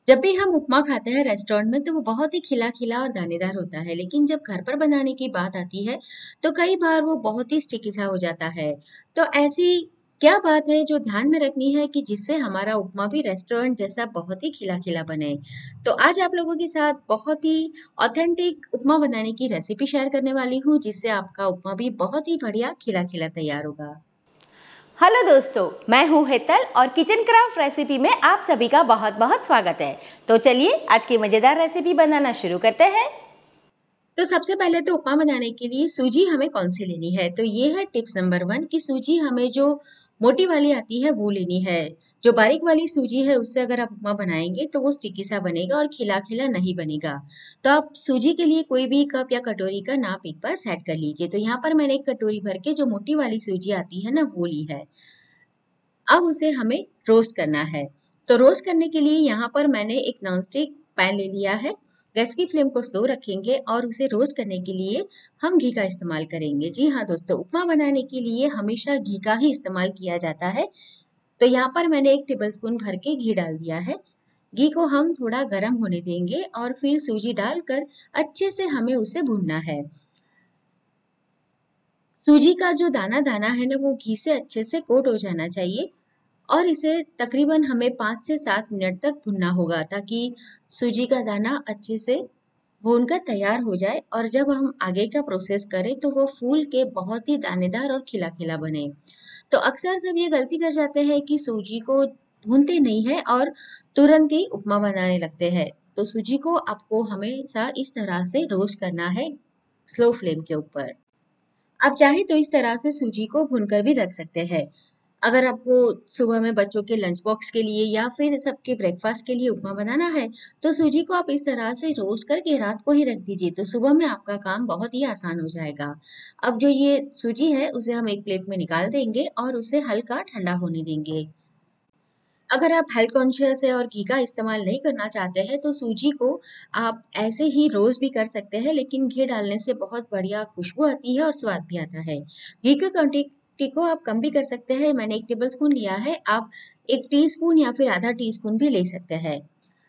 जब भी हम उपमा खाते हैं रेस्टोरेंट में तो वो बहुत ही खिला खिला और दानेदार होता है, लेकिन जब घर पर बनाने की बात आती है तो कई बार वो बहुत ही स्टिकी सा हो जाता है। तो ऐसी क्या बात है जो ध्यान में रखनी है कि जिससे हमारा उपमा भी रेस्टोरेंट जैसा बहुत ही खिला खिला बने। तो आज आप लोगों के साथ बहुत ही ऑथेंटिक उपमा बनाने की रेसिपी शेयर करने वाली हूँ, जिससे आपका उपमा भी बहुत ही बढ़िया खिला खिला तैयार होगा। हेलो दोस्तों, मैं हूँ हेतल और किचन क्राफ्ट रेसिपी में आप सभी का बहुत बहुत स्वागत है। तो चलिए आज की मज़ेदार रेसिपी बनाना शुरू करते हैं। तो सबसे पहले तो उपमा बनाने के लिए सूजी हमें कौन सी लेनी है, तो ये है टिप्स नंबर 1 कि सूजी हमें जो मोटी वाली आती है वो लेनी है। जो बारीक वाली सूजी है उससे अगर आप उपमा बनाएंगे तो वो स्टिकी सा बनेगा और खिला खिला नहीं बनेगा। तो आप सूजी के लिए कोई भी कप या कटोरी का नाप एक बार सेट कर लीजिए। तो यहाँ पर मैंने एक कटोरी भर के जो मोटी वाली सूजी आती है ना वो ली है। अब उसे हमें रोस्ट करना है। तो रोस्ट करने के लिए यहाँ पर मैंने एक नॉनस्टिक पैन ले लिया है। गैस की फ्लेम को स्लो रखेंगे और उसे रोस्ट करने के लिए हम घी का इस्तेमाल करेंगे। जी हाँ दोस्तों, उपमा बनाने के लिए हमेशा घी का ही इस्तेमाल किया जाता है। तो यहाँ पर मैंने 1 टेबलस्पून भर के घी डाल दिया है। घी को हम थोड़ा गर्म होने देंगे और फिर सूजी डालकर अच्छे से हमें उसे भूनना है। सूजी का जो दाना दाना है ना वो घी से अच्छे से कोट हो जाना चाहिए और इसे तकरीबन हमें 5 से 7 मिनट तक भुनना होगा, ताकि सूजी का दाना अच्छे से भूनकर तैयार हो जाए और जब हम आगे का प्रोसेस करें तो वो फूल के बहुत ही दानेदार और खिला खिला बने। तो अक्सर सब ये गलती कर जाते हैं कि सूजी को भूनते नहीं है और तुरंत ही उपमा बनाने लगते हैं। तो सूजी को आपको हमेशा इस तरह से रोस्ट करना है, स्लो फ्लेम के ऊपर। आप चाहे तो इस तरह से सूजी को भूनकर भी रख सकते हैं। अगर आपको सुबह में बच्चों के लंच बॉक्स के लिए या फिर सबके ब्रेकफास्ट के लिए उपमा बनाना है तो सूजी को आप इस तरह से रोस्ट करके रात को ही रख दीजिए, तो सुबह में आपका काम बहुत ही आसान हो जाएगा। अब जो ये सूजी है उसे हम एक प्लेट में निकाल देंगे और उसे हल्का ठंडा होने देंगे। अगर आप हेल्थ कॉन्शियस है और घी का इस्तेमाल नहीं करना चाहते हैं तो सूजी को आप ऐसे ही रोस्ट भी कर सकते हैं, लेकिन घी डालने से बहुत बढ़िया खुशबू आती है और स्वाद भी आता है। घी की क्वांटिटी को आप कम भी कर सकते हैं। मैंने 1 टेबलस्पून लिया है, आप 1 टीस्पून या फिर आधा टीस्पून भी ले सकते हैं।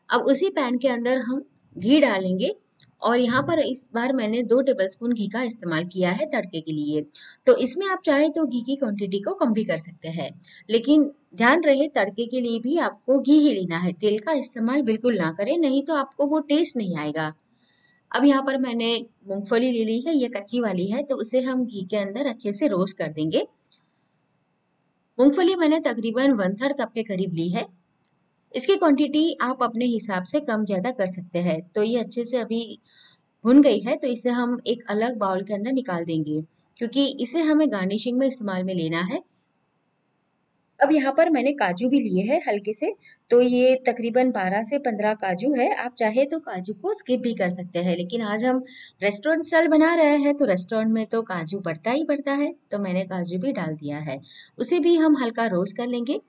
अब उसी पैन के अंदर हम घी डालेंगे और यहाँ पर इस बार मैंने 2 टेबलस्पून घी का इस्तेमाल किया है तड़के के लिए। तो इसमें आप चाहे तो घी की क्वांटिटी को कम भी कर सकते हैं, लेकिन ध्यान रहे तड़के के लिए भी आपको घी ही लेना है, तेल का इस्तेमाल बिल्कुल ना करें, नहीं तो आपको वो टेस्ट नहीं आएगा। अब यहाँ पर मैंने मूंगफली ले ली है, ये कच्ची वाली है, तो उसे हम घी के अंदर अच्छे से रोस्ट कर देंगे। मूंगफली मैंने तकरीबन 1/3 कप के करीब ली है। इसकी क्वांटिटी आप अपने हिसाब से कम ज़्यादा कर सकते हैं। तो ये अच्छे से अभी भुन गई है, तो इसे हम एक अलग बाउल के अंदर निकाल देंगे, क्योंकि इसे हमें गार्निशिंग में इस्तेमाल में लेना है। अब यहाँ पर मैंने काजू भी लिए हैं हल्के से, तो ये तकरीबन 12 से 15 काजू है। आप चाहे तो काजू को स्किप भी कर सकते हैं, लेकिन आज हम रेस्टोरेंट स्टाइल बना रहे हैं तो रेस्टोरेंट में तो काजू पड़ता ही पड़ता है, तो मैंने काजू भी डाल दिया है। उसे भी हम हल्का रोस्ट कर लेंगे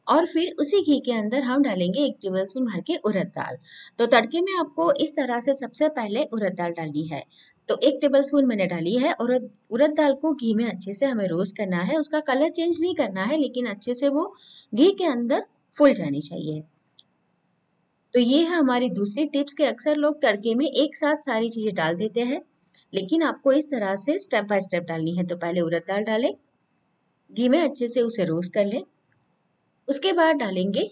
और फिर उसी घी के अंदर हम डालेंगे 1 टेबलस्पून भर के उड़द दाल। तो तड़के में आपको इस तरह से सबसे पहले उड़द दाल डालनी है। तो 1 टेबलस्पून मैंने डाली है। उड़द उड़द दाल को घी में अच्छे से हमें रोस्ट करना है। उसका कलर चेंज नहीं करना है, लेकिन अच्छे से वो घी के अंदर फूल जानी चाहिए। तो ये है हमारी दूसरी टिप्स कि अक्सर लोग तड़के में एक साथ सारी चीजें डाल देते हैं, लेकिन आपको इस तरह से स्टेप बाय स्टेप डालनी है। तो पहले उड़द दाल डालें, घी में अच्छे से उसे रोस्ट कर लें। उसके बाद डालेंगे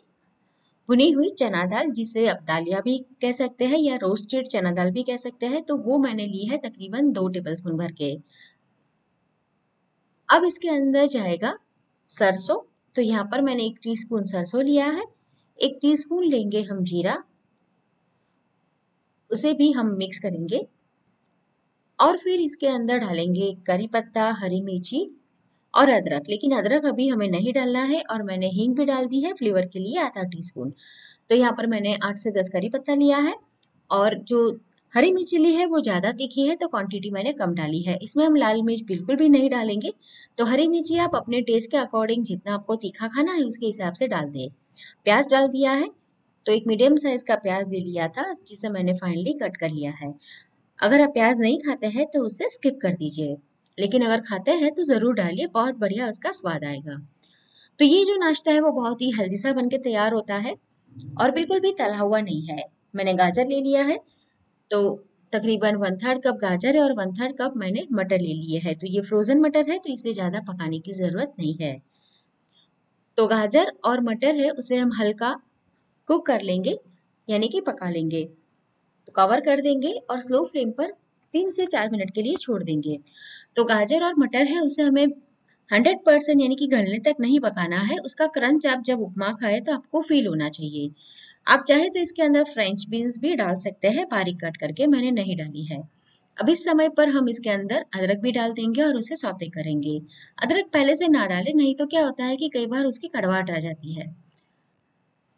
भुनी हुई चना दाल, जिसे आप दालिया भी कह सकते हैं या रोस्टेड चना दाल भी कह सकते हैं, तो वो मैंने ली है तकरीबन 2 टेबलस्पून भर के। अब इसके अंदर जाएगा सरसों। तो यहाँ पर मैंने 1 टीस्पून सरसों लिया है। 1 टीस्पून लेंगे हम जीरा, उसे भी हम मिक्स करेंगे और फिर इसके अंदर डालेंगे करी पत्ता, हरी मिर्ची और अदरक, लेकिन अदरक अभी हमें नहीं डालना है। और मैंने हींग भी डाल दी है फ्लेवर के लिए आधा टीस्पून। तो यहाँ पर मैंने 8 से 10 करी पत्ता लिया है और जो हरी मिर्च ली है वो ज़्यादा तीखी है, तो क्वांटिटी मैंने कम डाली है। इसमें हम लाल मिर्च बिल्कुल भी नहीं डालेंगे। तो हरी मिर्ची आप अपने टेस्ट के अकॉर्डिंग जितना आपको तीखा खाना है उसके हिसाब से डाल दें। प्याज डाल दिया है, तो एक मीडियम साइज का प्याज ले लिया था जिसे मैंने फाइनली कट कर लिया है। अगर आप प्याज नहीं खाते हैं तो उसे स्किप कर दीजिए, लेकिन अगर खाते हैं तो ज़रूर डालिए, बहुत बढ़िया उसका स्वाद आएगा। तो ये जो नाश्ता है वो बहुत ही हेल्दी सा बन के तैयार होता है। और बिल्कुल भी तला हुआ नहीं है। मैंने गाजर ले लिया है, तो तकरीबन 1/3 कप गाजर है और 1/3 कप मैंने मटर ले लिए है। तो ये फ्रोजन मटर है, तो इसे ज्यादा पकाने की जरूरत नहीं है। तो गाजर और मटर है उसे हम हल्का कुक कर लेंगे, यानी कि पका लेंगे। तो कवर कर देंगे और स्लो फ्लेम पर 3 से 4 मिनट के लिए छोड़ देंगे। तो गाजर और मटर है उसे हमें 100% यानी कि गलने तक नहीं पकाना है। उसका क्रंच आप जब उपमा खाए तो आपको फील होना चाहिए। आप चाहे तो इसके अंदर फ्रेंच बीन्स भी डाल सकते हैं, बारीक कट करके, मैंने नहीं डाली है। अब इस समय पर हम इसके अंदर अदरक भी डाल देंगे और उसे सौते करेंगे। अदरक पहले से ना डालें, नहीं तो क्या होता है कि कई बार उसकी कड़वाहट आ जाती है।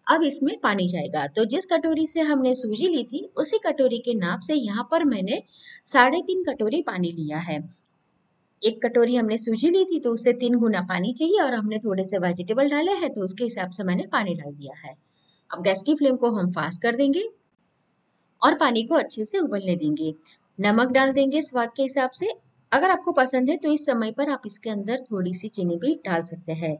अब इसमें पानी जाएगा। तो जिस कटोरी से हमने सूजी ली थी उसी कटोरी के नाप से यहाँ पर मैंने 3.5 कटोरी पानी लिया है। एक कटोरी हमने सूजी ली थी तो उससे 3 गुना पानी चाहिए, और हमने थोड़े से वेजिटेबल डाले हैं तो उसके हिसाब से मैंने पानी डाल दिया है। अब गैस की फ्लेम को हम फास्ट कर देंगे और पानी को अच्छे से उबलने देंगे। नमक डाल देंगे स्वाद के हिसाब से। अगर आपको पसंद है तो इस समय पर आप इसके अंदर थोड़ी सी चीनी भी डाल सकते हैं।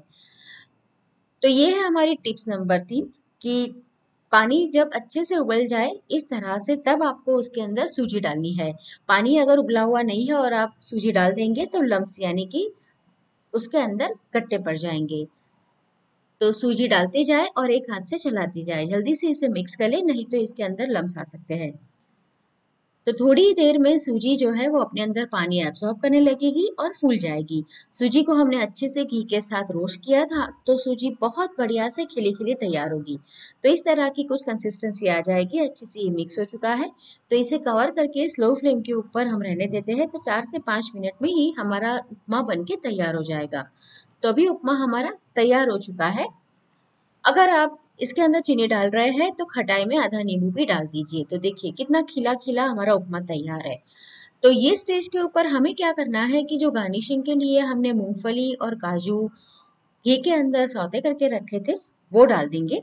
तो ये है हमारी टिप्स नंबर 3 कि पानी जब अच्छे से उबल जाए इस तरह से, तब आपको उसके अंदर सूजी डालनी है। पानी अगर उबला हुआ नहीं है और आप सूजी डाल देंगे तो लम्स यानी कि उसके अंदर गट्टे पड़ जाएंगे। तो सूजी डालते जाए और एक हाथ से चलाते जाए, जल्दी से इसे मिक्स कर ले, नहीं तो इसके अंदर लम्स आ सकते हैं। तो थोड़ी ही देर में सूजी जो है वो अपने अंदर पानी एब्जॉर्ब करने लगेगी और फूल जाएगी। सूजी को हमने अच्छे से घी के साथ रोस्ट किया था, तो सूजी बहुत बढ़िया से खिली खिली तैयार होगी। तो इस तरह की कुछ कंसिस्टेंसी आ जाएगी, अच्छे से ये मिक्स हो चुका है। तो इसे कवर करके स्लो फ्लेम के ऊपर हम रहने देते हैं। तो 4 से 5 मिनट में ही हमारा उपमा बन के तैयार हो जाएगा। तो अभी उपमा हमारा तैयार हो चुका है। अगर आप इसके अंदर चीनी डाल रहे हैं तो खटाई में आधा नींबू भी डाल दीजिए। तो देखिए कितना खिला खिला हमारा उपमा तैयार है। तो ये स्टेज के ऊपर हमें क्या करना है कि जो गार्निशिंग के लिए हमने मूंगफली और काजू घी के अंदर सौते करके रखे थे वो डाल देंगे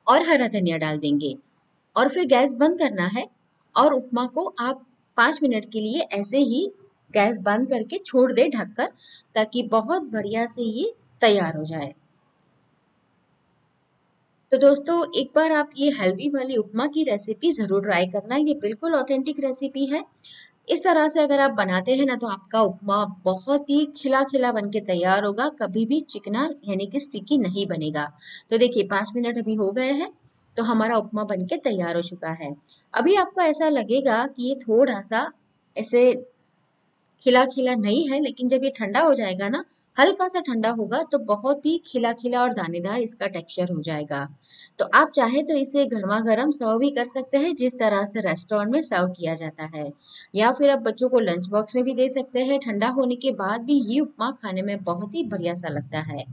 और हरा धनिया डाल देंगे, और फिर गैस बंद करना है। और उपमा को आप 5 मिनट के लिए ऐसे ही गैस बंद करके छोड़ दे ढककर, ताकि बहुत बढ़िया से ये तैयार हो जाए। तो दोस्तों एक बार आप ये हेल्दी वाली उपमा की रेसिपी ज़रूर ट्राई करना, ये बिल्कुल ऑथेंटिक रेसिपी है। इस तरह से अगर आप बनाते हैं ना तो आपका उपमा बहुत ही खिला खिला बन के तैयार होगा, कभी भी चिकना यानी कि स्टिकी नहीं बनेगा। तो देखिए 5 मिनट अभी हो गए हैं, तो हमारा उपमा बन के तैयार हो चुका है। अभी आपको ऐसा लगेगा कि ये थोड़ा सा ऐसे खिला खिला नहीं है, लेकिन जब ये ठंडा हो जाएगा ना, हल्का सा ठंडा होगा, तो बहुत ही खिला खिला और दानेदार इसका टेक्सचर हो जाएगा। तो आप चाहे तो इसे गर्मा गर्म सर्व भी कर सकते हैं, जिस तरह से रेस्टोरेंट में सर्व किया जाता है, या फिर आप बच्चों को लंच बॉक्स में भी दे सकते हैं। ठंडा होने के बाद भी ये उपमा खाने में बहुत ही बढ़िया सा लगता है।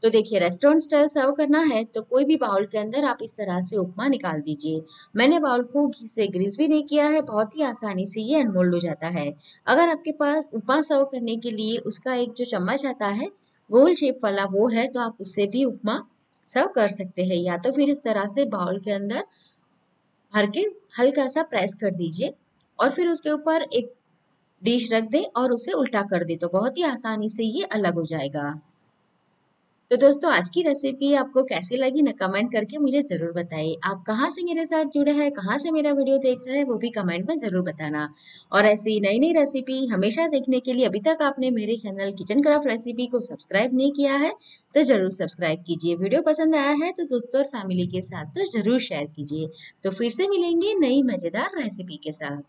तो देखिए रेस्टोरेंट स्टाइल सर्व करना है तो कोई भी बाउल के अंदर आप इस तरह से उपमा निकाल दीजिए। मैंने बाउल को घी से ग्रीस भी नहीं किया है, बहुत ही आसानी से ये अनमोल्ड हो जाता है। अगर आपके पास उपमा सर्व करने के लिए उसका एक जो चम्मच आता है गोल शेप वाला वो है, तो आप उससे भी उपमा सर्व कर सकते हैं, या तो फिर इस तरह से बाउल के अंदर भर के हल्का सा प्रेस कर दीजिए और फिर उसके ऊपर एक डिश रख दें और उसे उल्टा कर दें, तो बहुत ही आसानी से ये अलग हो जाएगा। तो दोस्तों आज की रेसिपी आपको कैसी लगी ना, कमेंट करके मुझे ज़रूर बताइए। आप कहाँ से मेरे साथ जुड़े हैं, कहाँ से मेरा वीडियो देख रहे हैं, वो भी कमेंट में ज़रूर बताना। और ऐसी नई नई रेसिपी हमेशा देखने के लिए अभी तक आपने मेरे चैनल किचन क्राफ्ट रेसिपी को सब्सक्राइब नहीं किया है तो ज़रूर सब्सक्राइब कीजिए। वीडियो पसंद आया है तो दोस्तों और फैमिली के साथ तो ज़रूर शेयर कीजिए। तो फिर से मिलेंगे नई मज़ेदार रेसिपी के साथ।